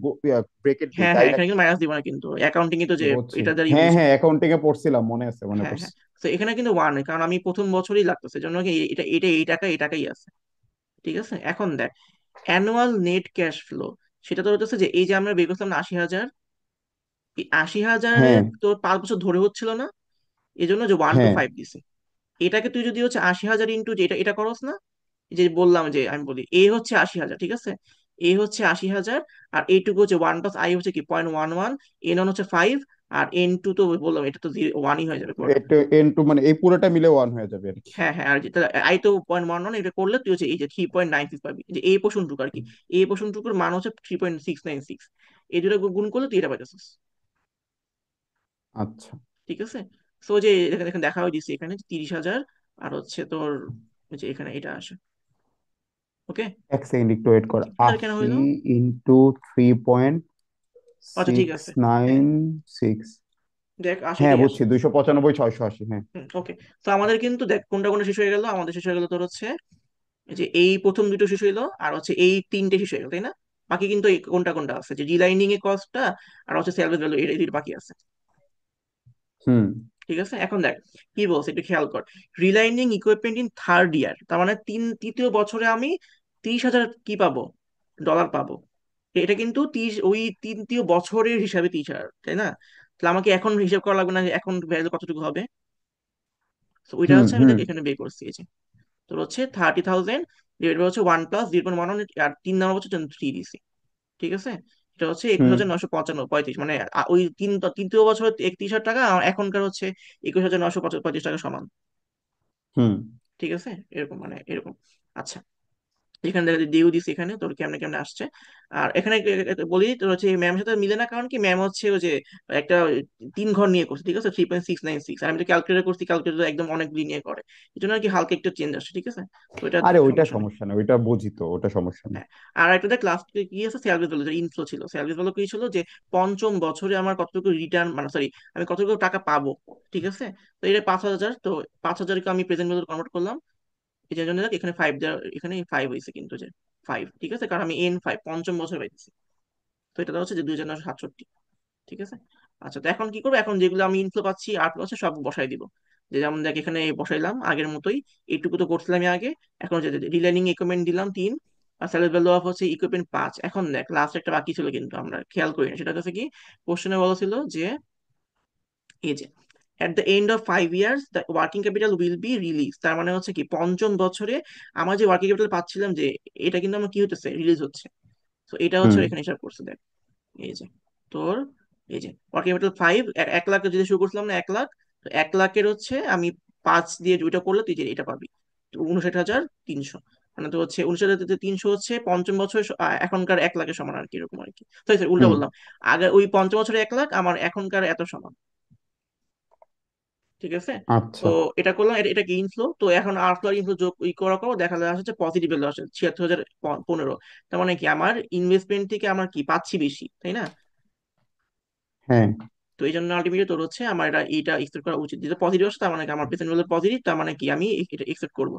ব্রেকেট দেই, হ্যাঁ তাই হ্যাঁ, এখানে নাকি? কিন্তু মাইনাস দিব না, কিন্তু অ্যাকাউন্টিং এ তো যে বুঝছি। এটা দ্বারাই হ্যাঁ বুঝি। হ্যাঁ, অ্যাকাউন্টিং এ পড়ছিলাম, মনে আছে, মনে হ্যাঁ হ্যাঁ, পড়ছে। তো এখানে কিন্তু ওয়ান, কারণ আমি প্রথম বছরই লাগতেছে, জন্য কি এটা এটা এই টাকা এই টাকাই আছে, ঠিক আছে। এখন দেখ অ্যানুয়াল নেট ক্যাশ ফ্লো, সেটা তো হচ্ছে যে এই যে আমরা বের করছিলাম না 80,000, এই 80,000 হ্যাঁ তোর 5 বছর ধরে হচ্ছিল না, এই জন্য যে 1 to হ্যাঁ। 5 দিছে। এটাকে তুই যদি হচ্ছে 80,000 ইন্টু, যেটা এটা করস না, এই যে বললাম যে আমি বলি এ হচ্ছে 80,000, ঠিক আছে, এ হচ্ছে 80,000, আর এইটুকু হচ্ছে 1 প্লাস আই হচ্ছে কি 0.11, এন ওয়ান হচ্ছে 5, আর এন টু তো বললাম এটা তো ওয়ানই হয়ে যাবে পরে। এটা এন টু মানে এই পুরোটা মিলে ওয়ান হয়ে যাবে আর কি। হ্যাঁ হ্যাঁ, আর যেটা আই তো 0.11, এটা করলে তুই হচ্ছে এই যে 3.96 পাবি, যে এই পোর্শনটুকু আর কি। এই পোর্শনটুকুর মান হচ্ছে 3.696, এই দুটো গুণ করলে তুই এটা পাইতেছিস, আচ্ছা। ঠিক আছে। তো যে এখানে এখানে দেখা হয়ে দিচ্ছে এখানে 30,000, আর হচ্ছে তোর ওই যে এখানে এটা আসে। ওকে, এক সেকেন্ড একটু ওয়েট কর। 30,000 কেন 80 হইলো? ইন্টু থ্রি পয়েন্ট আচ্ছা ঠিক সিক্স আছে, হ্যাঁ, নাইন সিক্স দেখ হ্যাঁ আসলেই আসে। বুঝছি, 295 680, হ্যাঁ। ওকে, তো আমাদের কিন্তু দেখ কোনটা কোনটা শেষ হয়ে গেল, আমাদের শেষ হয়ে গেল তোর হচ্ছে এই যে এই প্রথম দুটো শেষ হইলো, আর হচ্ছে এই তিনটে শেষ হয়ে গেল, তাই না? বাকি কিন্তু এই কোনটা কোনটা আছে, যে রিলাইনিং এর কস্টটা, আর হচ্ছে সেলভেজ ভ্যালু, এই দুটো বাকি আছে, হুম ঠিক আছে। এখন দেখ কি বলছে একটু খেয়াল কর, রিলাইনিং ইকুইপমেন্ট ইন থার্ড ইয়ার, তার মানে তৃতীয় বছরে আমি 30,000 কি পাবো, ডলার পাবো। এটা কিন্তু 30, ওই তৃতীয় বছরের হিসাবে 30,000, তাই না? তাহলে আমাকে এখন হিসাব করা লাগবে না যে এখন ভ্যালু কতটুকু হবে। তো ওইটা হুম হচ্ছে আমি হুম দেখ এখানে বের করছি, এই যে তোর হচ্ছে 30,000 ডিভাইড হচ্ছে 1 প্লাস 0.1, আর 3 নম্বর বছর জন্য 3 দিছি, ঠিক আছে। এটা হচ্ছে একুশ হুম হাজার নশো পঁচানব্বই পঁয়ত্রিশ, মানে ওই তৃতীয় বছর 31,000 টাকা, আর এখনকার হচ্ছে 21,935 টাকা সমান, হুম। ঠিক আছে। এরকম মানে এরকম। আচ্ছা, এখানে দেখা ডিউ দিস, এখানে তোর কেমনে কেমনে আসছে। আর এখানে বলি তোর হচ্ছে ম্যামের সাথে মিলে না, কারণ কি ম্যাম হচ্ছে ওই যে একটা 3 ঘর নিয়ে করছে, ঠিক আছে, 3.696, আর আমি তো ক্যালকুলেটর করছি, ক্যালকুলেটর একদম অনেকগুলি নিয়ে করে, এই জন্য আর কি হালকা একটু চেঞ্জ আসছে, ঠিক আছে। তো এটা আরে ওইটা সমস্যা নেই। সমস্যা না, ওইটা বুঝি তো, ওটা সমস্যা না। হ্যাঁ, আর একটা দেখ লাস্ট কি আছে, স্যালারি ভ্যালু, যে ইনফ্লো ছিল, স্যালারি ভ্যালু কি ছিল, যে পঞ্চম বছরে আমার কতটুকু রিটার্ন, মানে সরি, আমি কতটুকু টাকা পাবো, ঠিক আছে। তো এটা 5,000, তো 5,000কে আমি প্রেজেন্ট ভ্যালু কনভার্ট করলাম, এই জন্য দেখ এখানে 5 দেওয়া, এখানে 5 হয়েছে কিন্তু, যে 5, ঠিক আছে, কারণ আমি N5 পঞ্চম বছর পাইতেছি। তো এটা হচ্ছে যে 2,967, ঠিক আছে। আচ্ছা, তো এখন কি করবো, এখন যেগুলো আমি ইনফ্লো পাচ্ছি আউটফ্লো আছে সব বসাই দিব। যে যেমন দেখ এখানে বসাইলাম আগের মতোই, এইটুকু তো করছিলাম আগে। এখন যে রিলাইনিং ইকুইপমেন্ট দিলাম 3, আর স্যালারি ভ্যালু অফ হচ্ছে ইকুইপমেন্ট 5। এখন দেখ লাস্ট একটা বাকি ছিল কিন্তু আমরা খেয়াল করি না, সেটা হচ্ছে কি কোশ্চেনে বলা ছিল যে এই যে এট the end of 5 years the working capital will be release. তার মানে হচ্ছে কি পঞ্চম বছরে আমার যে ওয়ার্কিং ক্যাপিটাল পাচ্ছিলাম, যে এটা কিন্তু আমার কি হতেছে, রিলিজ হচ্ছে। তো এটা হচ্ছে হুম। ওর এখানে হিসাব করছে দেখ। এই যে তোর, এই যে ওয়ার্কিং ক্যাপিটাল 5, 1 লাখ যদি শুরু করছিলাম না, 1 লাখ, তো 1 লাখের হচ্ছে আমি 5 দিয়ে ওইটা করলে তুই যে এটা পাবি, 59,300। মানে তো হচ্ছে 59,300 হচ্ছে পঞ্চম বছর এখনকার 1 লাখের সমান আর কি, এরকম আর কি। সরি সরি, উল্টা হুম। বললাম। আগে ওই পঞ্চম বছরে 1 লাখ আমার এখনকার এত সমান। ঠিক আছে। তো আচ্ছা। এটা করলাম, এটা কি ইনফ্লো। তো এখন আউটফ্লো আর ইনফ্লো যোগ করার পর দেখা যায় হচ্ছে পজিটিভ ভ্যালু আসে 76,015। তার মানে কি আমার ইনভেস্টমেন্ট থেকে আমার কি পাচ্ছি বেশি, তাই না? হ্যাঁ, তো এই জন্য আলটিমেটলি তোর হচ্ছে আমার এটা এক্সপেক্ট করা উচিত, যেটা পজিটিভ আসে তার মানে কি আমার প্রেজেন্ট ভ্যালু পজিটিভ, তার মানে কি আমি এটা এক্সপেক্ট করবো।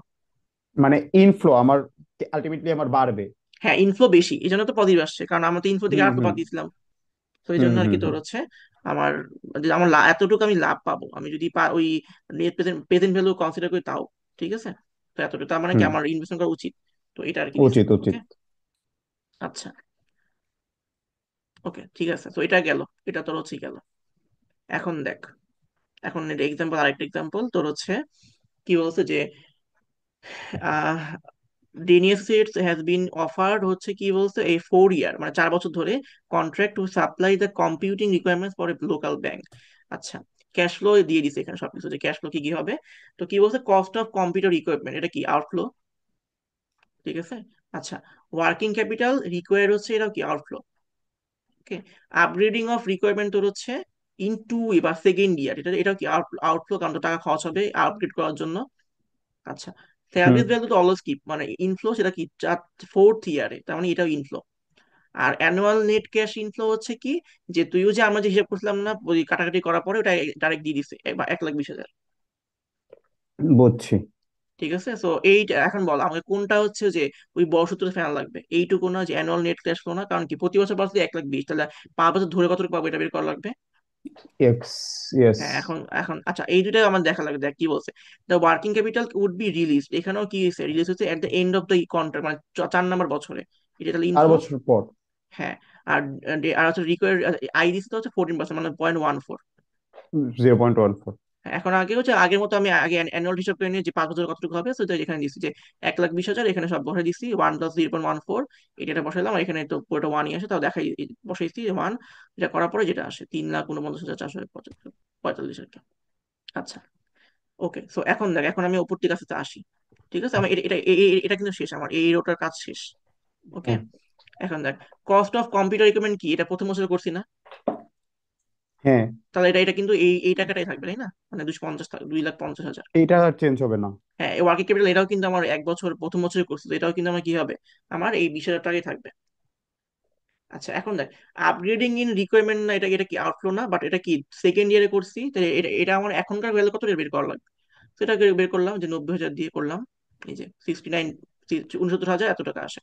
মানে ইনফ্লো আমার আলটিমেটলি আমার বাড়বে। হ্যাঁ, ইনফ্লো বেশি, এই জন্য তো পজিটিভ আসছে, কারণ আমরা তো ইনফ্লো থেকে হুম আউটফ্লো হুম বাদ দিয়েছিলাম। তো এই হুম জন্য আর হুম কি তোর হুম হচ্ছে আমার, যে আমার এতটুকু আমি লাভ পাবো আমি যদি ওই net present present value consider করি তাও। ঠিক আছে। তো এতটুকু তার মানে কি হুম। আমার ইনভেস্টমেন্ট করা উচিত। তো এটা আর কি দিছে। উচিত উচিত। ওকে। আচ্ছা। ওকে, ঠিক আছে, তো এটা গেল, এটা তোর হচ্ছে গেল। এখন দেখ, এখন এটা এক্সাম্পল, আরেকটা এক্সাম্পল তোর হচ্ছে কি বলছে যে Denny associates has been offered হচ্ছে কি বলছে এই 4 ইয়ার মানে 4 বছর ধরে contract to supply the computing requirements for a local bank. আচ্ছা, ক্যাশ ফ্লো দিয়ে দিছে এখানে সবকিছু, যে ক্যাশ ফ্লো কি কি হবে। তো কি বলছে, কস্ট অফ কম্পিউটার ইকুইপমেন্ট, এটা কি আউটফ্লো। ঠিক আছে। আচ্ছা, ওয়ার্কিং ক্যাপিটাল রিকোয়ার হচ্ছে, এটাও কি outflow. Okay. Upgrading of requirement তোর হচ্ছে ইন 2 বা সেকেন্ড ইয়ার, এটাও কি আউটফ্লো, কারণ তো টাকা খরচ হবে আপগ্রেড করার জন্য। আচ্ছা, হুম। স্যালারিজ ভ্যালু তো অলওয়েজ কিপ মানে ইনফ্লো, সেটা কি 4th ইয়ারে, তার মানে এটাও ইনফ্লো। আর অ্যানুয়াল নেট ক্যাশ ইনফ্লো হচ্ছে কি, যে তুইও যে আমরা যে হিসাব করছিলাম না ওই কাটাকাটি করার পরে ওটা ডাইরেক্ট দিয়ে দিছে 1,20,000। বুঝছি। ঠিক আছে। তো এইটা এখন বল আমাকে কোনটা হচ্ছে যে ওই বড় সূত্রে ফেলা লাগবে, এইটুকু না যে অ্যানুয়াল নেট ক্যাশ ফ্লো না, কারণ কি প্রতি বছর পাচ্ছি 1,20,000, তাহলে 5 বছর ধরে কতটুকু পাবো এটা বের করা লাগবে। এক্স। ইয়েস। হ্যাঁ, এখন এখন আচ্ছা এই দুটো আমার দেখা লাগবে, দেখ কি বলছে। The working capital would be released, এখানেও কি হয়েছে, রিলিজ হচ্ছে at the end of the contract, মানে 4 নম্বর বছরে। এটা তাহলে 4 ইনফ্লো। বছর পর। হ্যাঁ। আর আর হচ্ছে রিকোয়ার আই দিচ্ছে তো হচ্ছে 14%, মানে 0.14। 0.14। এখন আগে হচ্ছে আগের মতো আমি আগে অ্যানুয়াল হিসাব করে নিয়ে যে 5 বছর কতটুকু হবে, তো এখানে দিচ্ছি যে 1,20,000, এখানে সব বসাই দিচ্ছি 1 + 0.14, এটা বসাইলাম, আর এখানে তো পুরোটা ওয়ানই আসে, তাও দেখাই বসাইছি 1। এটা করার পরে যেটা আসে 3,49,445 আর কি। আচ্ছা। ওকে, সো এখন দেখ, এখন আমি উপর দিকে আস্তে আস্তে আসি। ঠিক আছে, আমার এটা কিন্তু শেষ, আমার এই রোটার কাজ শেষ। ওকে। হ্যাঁ। এখন দেখ, কস্ট অফ কম্পিউটার ইকুইপমেন্ট কি, এটা প্রথম বছর করছি না। হ্যাঁ, তাহলে এটা কিন্তু এই টাকাটাই থাকবে, তাই না? মানে 250, 2,50,000। এইটা আর চেঞ্জ হবে না। হ্যাঁ, ওয়ার্কিং ক্যাপিটাল এটাও কিন্তু আমার 1 বছর প্রথম বছরে করছি, তো এটাও কিন্তু আমার কি হবে, আমার এই 20,000 টাকাই থাকবে। আচ্ছা, এখন দেখ, আপগ্রেডিং ইন রিকোয়ারমেন্ট না, এটা এটা কি আউটফ্লো না, বাট এটা কি সেকেন্ড ইয়ারে করছি, তাহলে এটা এটা আমার এখনকার ভ্যালু কত এটা বের করা লাগবে। সেটা বের করলাম যে 90,000 দিয়ে করলাম, এই যে 69, 69,000 এত টাকা আসে।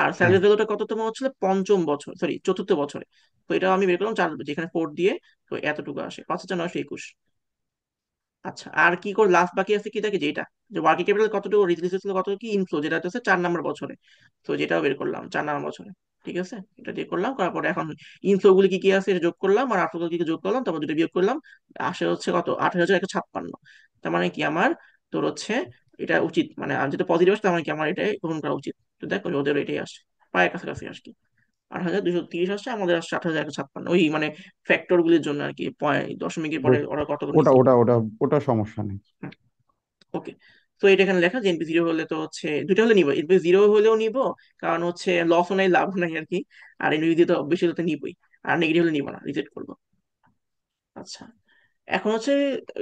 আর হ্যাঁ। স্যালারি ভ্যালুটা কততম হচ্ছিল পঞ্চম বছর, সরি চতুর্থ বছরে। তো এটা আমি বের করলাম 4, যেখানে 4 দিয়ে, তো এতটুকু আসে 5,921। আচ্ছা, আর কি করে লাস্ট বাকি আছে কি দেখে, যে এটা যে ওয়ার্কিং ক্যাপিটাল কতটুকু রিলিজ হয়েছিল, কত কি ইনফ্লো, যেটা হচ্ছে 4 নম্বর বছরে। তো যেটাও বের করলাম 4 নম্বর বছরে। ঠিক আছে, এটা দিয়ে করলাম, করার পরে এখন ইনফ্লো গুলি কি কি আছে এটা যোগ করলাম, আর আউটফ্লো কি কি যোগ করলাম, তারপর দুটো বিয়োগ করলাম। আসে হচ্ছে কত, 28,156। তার মানে কি আমার তোর হচ্ছে এটা উচিত, মানে আর যেটা পজিটিভ আসে তার মানে কি আমার এটাই গ্রহণ করা উচিত। তো দেখো ওদের এটাই আসে, প্রায় কাছাকাছি আসে কি, 8,230 আসছে, আমাদের আসছে 28,156, ওই মানে ফ্যাক্টর গুলির জন্য আর কি, দশমিকের পরে বুঝ- ওরা কত ওটা নিছে। ওটা ওটা ওটা সমস্যা নেই। ওকে। তো এটা এখানে লেখা যে এনপি জিরো হলে তো হচ্ছে দুইটা হলে নিব, এনপি জিরো হলেও নিব, কারণ হচ্ছে লসও নাই লাভও নাই আর কি। আর এনপি দিয়ে তো বেশি হলে তো নিবই। আর নেগেটিভ হলে নিব না, রিজেক্ট করবো। আচ্ছা, এখন হচ্ছে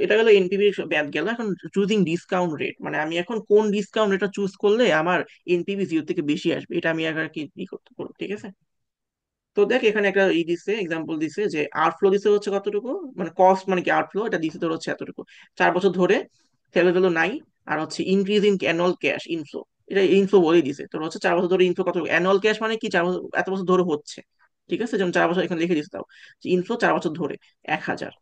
এটা গেল এনপিভি ব্যাদ গেল। এখন চুজিং ডিসকাউন্ট রেট, মানে আমি এখন কোন ডিসকাউন্ট রেটটা চুজ করলে আমার এনপিভি জিরো থেকে বেশি আসবে, এটা আমি আগে আর কি ই করতে পারবো। ঠিক আছে। তো দেখ এখানে একটা দিছে, এক্সাম্পল দিছে যে আউটফ্লো দিছে হচ্ছে কতটুকু, মানে কস্ট মানে কি আউটফ্লো এটা দিছে তোর হচ্ছে এতটুকু, 4 বছর ধরে, সেভেল ভ্যালু নাই। আর হচ্ছে increase in annual cash inflow, এটা ইনফ্লো বলেই দিছে তোর হচ্ছে 4 বছর ধরে ইনফ্লো কত, অ্যানুয়াল ক্যাশ মানে কি 4 বছর, এত বছর ধরে হচ্ছে। ঠিক আছে, যেমন 4 বছর এখানে লিখে দিছে, তাও ইনফ্লো 4 বছর ধরে 1,000।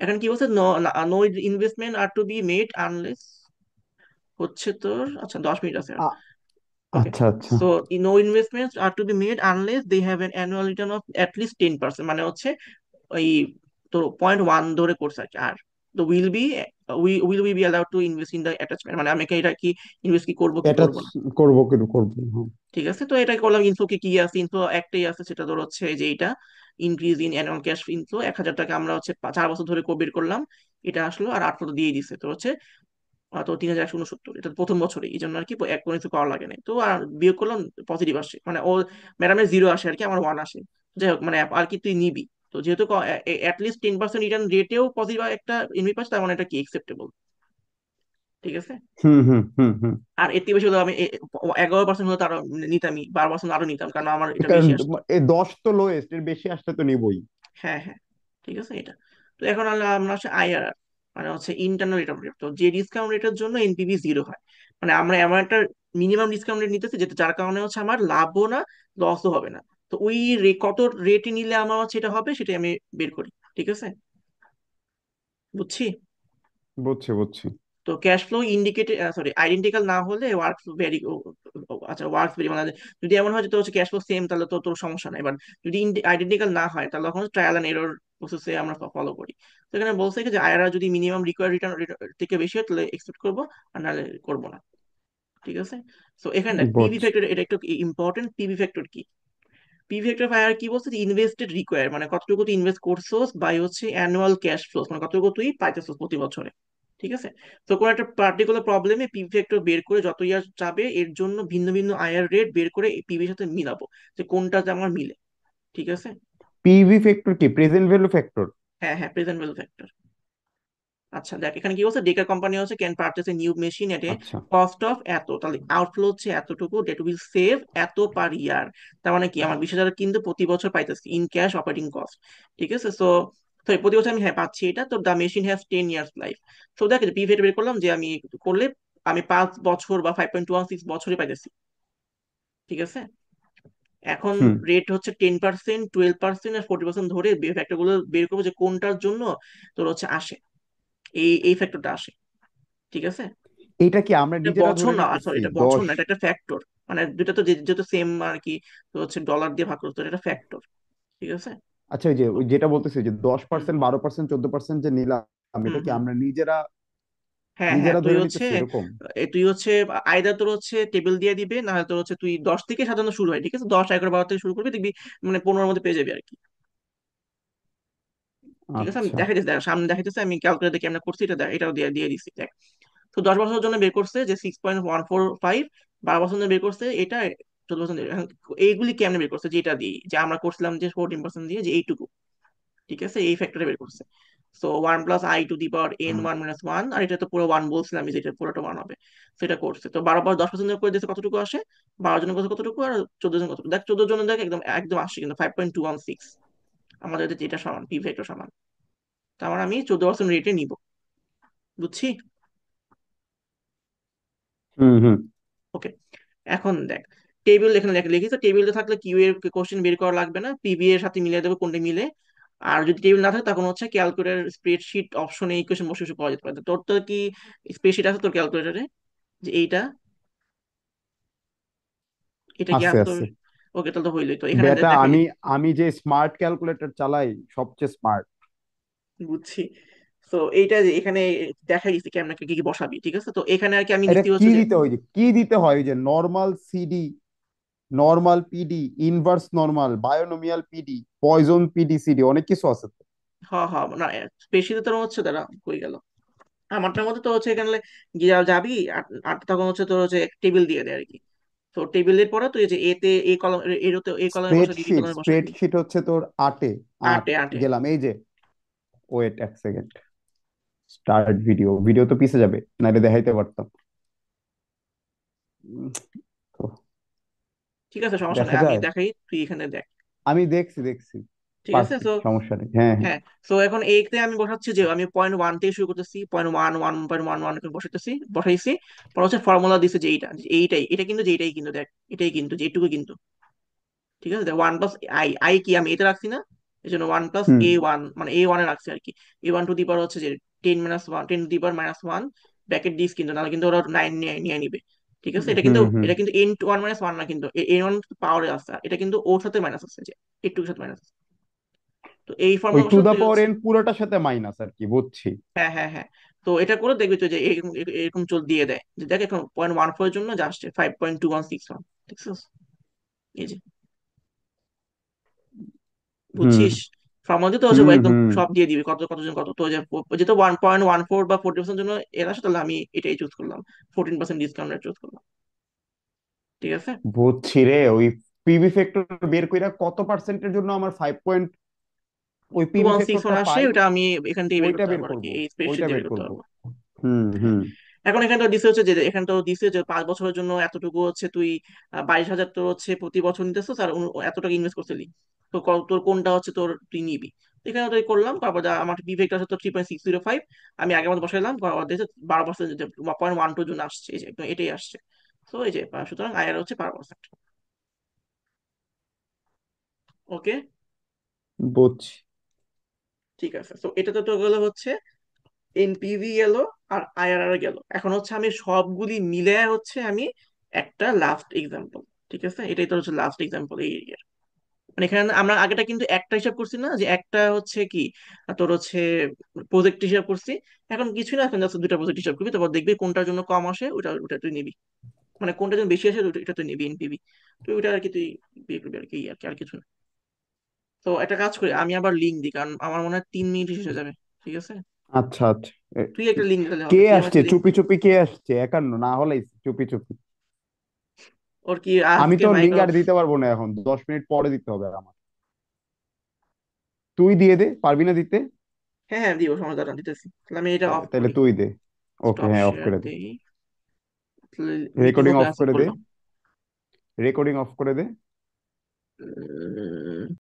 এখন কি বলছে, no, no investment are to be made unless হচ্ছে তোর, আচ্ছা 10 মিনিট আছে আর। আ- ওকে। আচ্ছা আচ্ছা। So no investments are to be made unless they have an annual return of at least 10%, মানে হচ্ছে ওই তোর 0.1 ধরে করছে আর কি। আর তো will be allowed to invest in the attachment, মানে আমি কি এটা কি ইনভেস্ট কি করবো কি এটা করবো না। করবো কিন্তু করবো না, হ্যাঁ। ঠিক আছে, তো এটা করলাম। ইনফ্লো কি আছে, ইনফ্লো একটাই আছে, সেটা ধর হচ্ছে যে এইটা increase in annual cash inflow 1,000 টাকা আমরা হচ্ছে 4 বছর ধরে বের করলাম, এটা আসলো আর 8 তো দিয়ে দিছে, তো হচ্ছে তো 3,169, এটা প্রথম বছরে, এই জন্য আর কি এক কোনো কিছু করা লাগে নাই। তো আর বিয়োগ করলাম, পজিটিভ আসে, মানে ও ম্যাডামের 0 আসে আর কি, আমার 1 আসে। যাই হোক, মানে আর কি তুই নিবি, তো যেহেতু অ্যাটলিস্ট 10% রিটার্ন রেটেও পজিটিভ একটা ইনভি পাচ্ছে, তার মানে এটা কি একসেপ্টেবল। ঠিক আছে। হুম হুম হুম হুম। আর এর থেকে বেশি হলে আমি 11% হলে তারও নিতামই, 12% আরো নিতাম, কারণ আমার এটা কারণ বেশি আসতো। এই 10 তো লোয়েস্ট, এর বেশি আসলে তো নিবই। হ্যাঁ হ্যাঁ, ঠিক আছে এটা। তো এখন আমরা হচ্ছে আইআরআর, মানে হচ্ছে ইন্টারনাল রেট অফ রিটার্ন, তো যে ডিসকাউন্ট রেটের জন্য এনপিভি 0 হয়, মানে আমরা এমন একটা মিনিমাম ডিসকাউন্ট রেট নিতেছি যেটা, যার কারণে হচ্ছে আমার লাভও না লসও হবে না। তো ওই কত রেটে নিলে আমার হচ্ছে এটা হবে, সেটাই আমি বের করি। ঠিক আছে, বুঝছি। বুঝছি বুঝছি। তো cash flow indicator, sorry, identical না হলে ওয়ার্ক ভেরি, আচ্ছা ওয়ার্ক ভেরি, মানে যদি এমন হয় যে তোর হচ্ছে ক্যাশ ফ্লো সেম, তাহলে তো তোর সমস্যা নাই। এবার যদি আইডেন্টিক্যাল না হয়, তাহলে তখন ট্রায়াল এন্ড এরর প্রসেসে আমরা ফলো করি। তো এখানে বলছে কি যে আইআরআর যদি মিনিমাম রিকোয়ার্ড রিটার্ন থেকে বেশি হয়, তাহলে এক্সপেক্ট করবো, আর নাহলে করবো না। ঠিক আছে। তো এখানে দেখ পিভি বুঝছি। ফ্যাক্টর, এটা একটু ইম্পর্টেন্ট। পিভি ফ্যাক্টর কি? পিভি ফ্যাক্টর ফায়ার কি বলছে, যে ইনভেস্টেড রিকোয়ার, মানে কতটুকু তুই ইনভেস্ট করছোস, বাই হচ্ছে অ্যানুয়াল ক্যাশ ফ্লোস, মানে কতটুকু তুই পাইতেছস প্রতি বছরে। ঠিক আছে। তো কোন একটা পার্টিকুলার প্রবলেমে পিভি ফ্যাক্টর বের করে যত ইয়ার যাবে, এর জন্য ভিন্ন ভিন্ন আয়ের রেট বের করে পিভির সাথে মিলাবো, যে কোনটাতে আমার মিলে। ঠিক আছে। পিভি ফ্যাক্টর কি, প্রেজেন্ট ভ্যালু ফ্যাক্টর? হ্যাঁ হ্যাঁ, প্রেজেন্ট ভ্যালু ফ্যাক্টর। আচ্ছা দেখ, এখানে কি বলছে, ডেকার কোম্পানি হচ্ছে can purchase a new machine at a আচ্ছা। কস্ট অফ এত, তাহলে আউটফ্লো হচ্ছে এতটুকু, দ্যাট উইল সেভ এত পার ইয়ার। তার মানে কি, আমার 20,000 কিন্তু প্রতি বছর পাইতেছি ইন ক্যাশ অপারেটিং কস্ট। ঠিক আছে। সো তো প্রতি বছর আমি হ্যাঁ পাচ্ছি এটা, তো the machine has 10 years life. তো দেখ, পিভেট বের করলাম যে আমি করলে আমি 5 বছর বা 5.16 বছরই পাইতেছি। ঠিক আছে। এখন হুম। রেট হচ্ছে 10%, 12% আর 40% ধরে ফ্যাক্টর গুলো বের করবো, যে কোনটার জন্য তোর হচ্ছে আসে, এই ফ্যাক্টরটা আসে। ঠিক আছে। এটা কি আমরা এটা নিজেরা বছর ধরে না, সরি, নিতেছি এটা বছর 10? না, এটা একটা ফ্যাক্টর। মানে দুটা তো যেহেতু সেম আর কি, তো হচ্ছে ডলার দিয়ে ভাগ করতে, এটা ফ্যাক্টর। ঠিক আছে। আচ্ছা, ওই যে ওই যেটা বলতেছে যে দশ হুম পার্সেন্ট 12%, 14% যে নিলাম, হুম এটা কি হুম। আমরা নিজেরা হ্যাঁ হ্যাঁ, নিজেরা তুই ধরে হচ্ছে নিতেছি এরকম? তুই হচ্ছে আইদার তোর হচ্ছে টেবিল দিয়ে দিবে, না হলে তোর হচ্ছে তুই 10 থেকে সাধারণত শুরু হয়। ঠিক আছে, 10, 11, 12 থেকে শুরু করবি, দেখবি মানে 15-র মধ্যে পেয়ে যাবি আর কি। ঠিক আছে, আমি আচ্ছা। দেখাইতেছি, দেখ সামনে দেখাইতেছি, আমি ক্যালকুলেটর দেখে আমরা করছি, এটা দেখ, এটাও দিয়ে দিয়ে দিচ্ছি দেখ। তো 10 বছরের জন্য বের করছে যে 6.145, 12 বছর জন্য বের করছে এটা 14 বছর। এখন এইগুলি কেমনে বের করছে, যে এটা দিয়ে, যে আমরা করছিলাম যে 14% দিয়ে, যে এইটুকু। ঠিক আছে, এই ফ্যাক্টরে বের করছে। সো 1 + i⁻n1 - 1, আর এটা তো পুরো 1 বলছিলাম আমি, যে এটা পুরোটা 1 হবে। সেটা করছে, তো 12 বার 10% করে দিয়েছে, কতটুকু আসে, 12 জন কত কতটুকু, আর 14 জন কত, দেখ 14 জন দেখ একদম একদম আসছে কিন্তু 5.216, আমাদের যেটা সমান, পি ফ্যাক্টর সমান। তার মানে আমি 14% রেটে নিব। বুঝছি। হুম হুম। ওকে। এখন দেখ, টেবিল এখানে লিখিস, টেবিলটা থাকলে কিউ এর কোশ্চেন বের করা লাগবে না, পিবি এর সাথে মিলিয়ে দেবে কোনটা মিলে। আর যদি টেবিল না থাকে, তখন হচ্ছে ক্যালকুলেটর স্প্রেডশিট অপশনে ইকুয়েশন বসে বসে পাওয়া যেতে পারে। তোর তো কি স্প্রেডশিট আছে তোর ক্যালকুলেটরে, যে এইটা, এটা কি আছে আছে তোর? আছে। ওকে, তাহলে তো হইলোই, তো এখানে বেটা, দেখাই আমি দিচ্ছি। আমি যে স্মার্ট ক্যালকুলেটর চালাই, সবচেয়ে স্মার্ট। বুঝছি। তো এইটা যে এখানে দেখাই দিচ্ছি কেমন কি কি বসাবি। ঠিক আছে, তো এখানে আর কি আমি এটা নিচ্ছি কি হচ্ছে যে, দিতে হয়, যে কি দিতে হয়, ওই যে normal CD, normal PD, inverse normal, binomial PD, Poisson PD CD, অনেক কিছু আছে তো। হ হ, না স্পেশালি তোর হচ্ছে দাঁড়া কই গেল, আমারটার মধ্যে তো হচ্ছে এখানে গিয়ে যাবি, আর তখন হচ্ছে তোর হচ্ছে টেবিল দিয়ে দেয় আর কি। তো টেবিলের পরে তুই যে এতে এ কলম, এরতে এ কলমে বসাবি, বি স্প্রেডশিট কলমে বসাবি। স্প্রেডশিট হচ্ছে তোর আটে। আট আটে আটে। গেলাম, এই যে, ওয়েট এক সেকেন্ড, স্টার্ট ভিডিও, ভিডিও তো পিছে যাবে, নাহলে দেখাইতে পারতাম। উম, তো ঠিক আছে, সমস্যা দেখা নেই, আমি যায়। দেখাই, তুই এখানে দেখ। আমি দেখছি দেখছি, ঠিক আছে। পারছি, তো সমস্যা নেই, হ্যাঁ হ্যাঁ। হ্যাঁ, তো এখন এইতে আমি বসাচ্ছি, যে আমি পয়েন্ট 1 থেকে শুরু করতেছি, পয়েন্ট 1, 1.11 বসাইতেছি, বসাইছি। পর হচ্ছে ফর্মুলা দিছে যে এইটা, যে এইটাই, এটা কিন্তু, যে এইটাই কিন্তু দেখ, এটাই কিন্তু, যে এইটুকু কিন্তু। ঠিক আছে, 1 + i, আই কি আমি এটা রাখছি না, এই জন্য 1 + a1, মানে a1 এ রাখছি আর কি। a1 টু দি পাওয়ার হচ্ছে যে 10 - 1, 10 two the power -1, bracket this কিন্তু, নাহলে কিন্তু ওরা 9 নিয়ে নিয়ে নিবে। ঠিক আছে, এটা হুম কিন্তু, হুম। এটা কিন্তু n1 - 1 না, কিন্তু n1 পাওয়ারে আছে, এটা কিন্তু ওর সাথে মাইনাস আছে, যে একটু সাথে মাইনাস আছে। তো তো এই ওই ফর্মুলা টু বসালে দা তুই পাওয়ার হচ্ছে, এন পুরোটার সাথে মাইনাস আর কি, বুঝছি। হ্যাঁ হ্যাঁ হ্যাঁ, তো এটা করে দেখবি তো যে এরকম এরকম চল দিয়ে দেয় যে দেখ এখন 0.14 এর জন্য যা আসছে 5.2161, ঠিক আছে? এই যে, হুম বুঝছিস? ফর্মুলা তো হচ্ছে হুম একদম হুম। সব দিয়ে দিবে, কতজন কত, তো যে যেহেতু 1.14 বা 40% জন্য এর আসে, তাহলে আমি এটাই চুজ করলাম, 14% ডিসকাউন্ট চুজ করলাম, ঠিক আছে? বুঝছি রে। ওই পিভি ফ্যাক্টর বের কইরা কত পার্সেন্টের জন্য আমার 5 পয়েন্ট, ওই টু পিভি ওয়ান সিক্স ফ্যাক্টরটা ওয়ান আসে, পাই, ওটা আমি এখান থেকে বের ওইটা করতে বের পারবো আর করব, কি, এই ওইটা স্প্রেডশিট দিয়ে বের বের করতে করব। পারবো। হুম হ্যাঁ, হুম। এখন এখানে তো দিছে হচ্ছে যে এখানে তো দিছে যে 5 বছরের জন্য এতটুকু হচ্ছে তুই 22,000 তোর হচ্ছে প্রতি বছর নিতেছিস, আর এত টাকা ইনভেস্ট করছিলি, তো তোর কোনটা হচ্ছে তোর তুই নিবি। তো এখানে তো করলাম, তারপর আমার বিবেকটা হচ্ছে তোর 3.605, আমি আগের মতো বসাইলাম, 12%, 0.12 জন্য আসছে, এই যে একদম এটাই আসছে। তো এই যে সুতরাং আয়ের হচ্ছে 12%। ওকে, বুঝছি। ঠিক আছে, তো এটা তো গেলো হচ্ছে এনপিভি গেল, আর আইআরআর গেল। এখন হচ্ছে আমি সবগুলি মিলে হচ্ছে আমি একটা লাস্ট এক্সাম্পল, ঠিক আছে, এটাই তো হচ্ছে লাস্ট এক্সাম্পল এই এরিয়ার। মানে এখানে আমরা আগেটা কিন্তু একটা হিসাব করছি না, যে একটা হচ্ছে কি তোর হচ্ছে প্রজেক্ট হিসাব করছি, এখন কিছু না, এখন জাস্ট দুটা প্রজেক্ট হিসাব করবি, তারপর দেখবি কোনটার জন্য কম আসে ওটা ওটা তুই নিবি, মানে কোনটার জন্য বেশি আসে ওটা তুই নিবি এনপিভি, তো ওইটা আর কি তুই বিয়ে করবি আর কি, আর কি আর কিছু না। তো একটা কাজ করি, আমি আবার লিঙ্ক দিই, কারণ আমার মনে হয় 3 মিনিট শেষ হয়ে যাবে, ঠিক আছে? আচ্ছা আচ্ছা। তুই একটা লিঙ্ক দিলে কে হবে, তুই আমার আসছে একটা লিঙ্ক। চুপি চুপি, কে আসছে? একান্ন না হলে চুপি চুপি। ওর কি আমি আজকে তো লিঙ্ক আর মাইক্রোসফট? দিতে পারবো না, এখন 10 মিনিট পরে দিতে হবে আমার। তুই দিয়ে দে, পারবি না দিতে? হ্যাঁ হ্যাঁ, দিব, সময় দাঁড়ান দিতেছি, তাহলে আমি এটা অফ তাহলে করি। তুই দে। ওকে, স্টপ হ্যাঁ অফ শেয়ার করে দে। দেই, মিটিং রেকর্ডিং অফ ক্যান্সেল করে দে। করলাম। রেকর্ডিং অফ করে দে।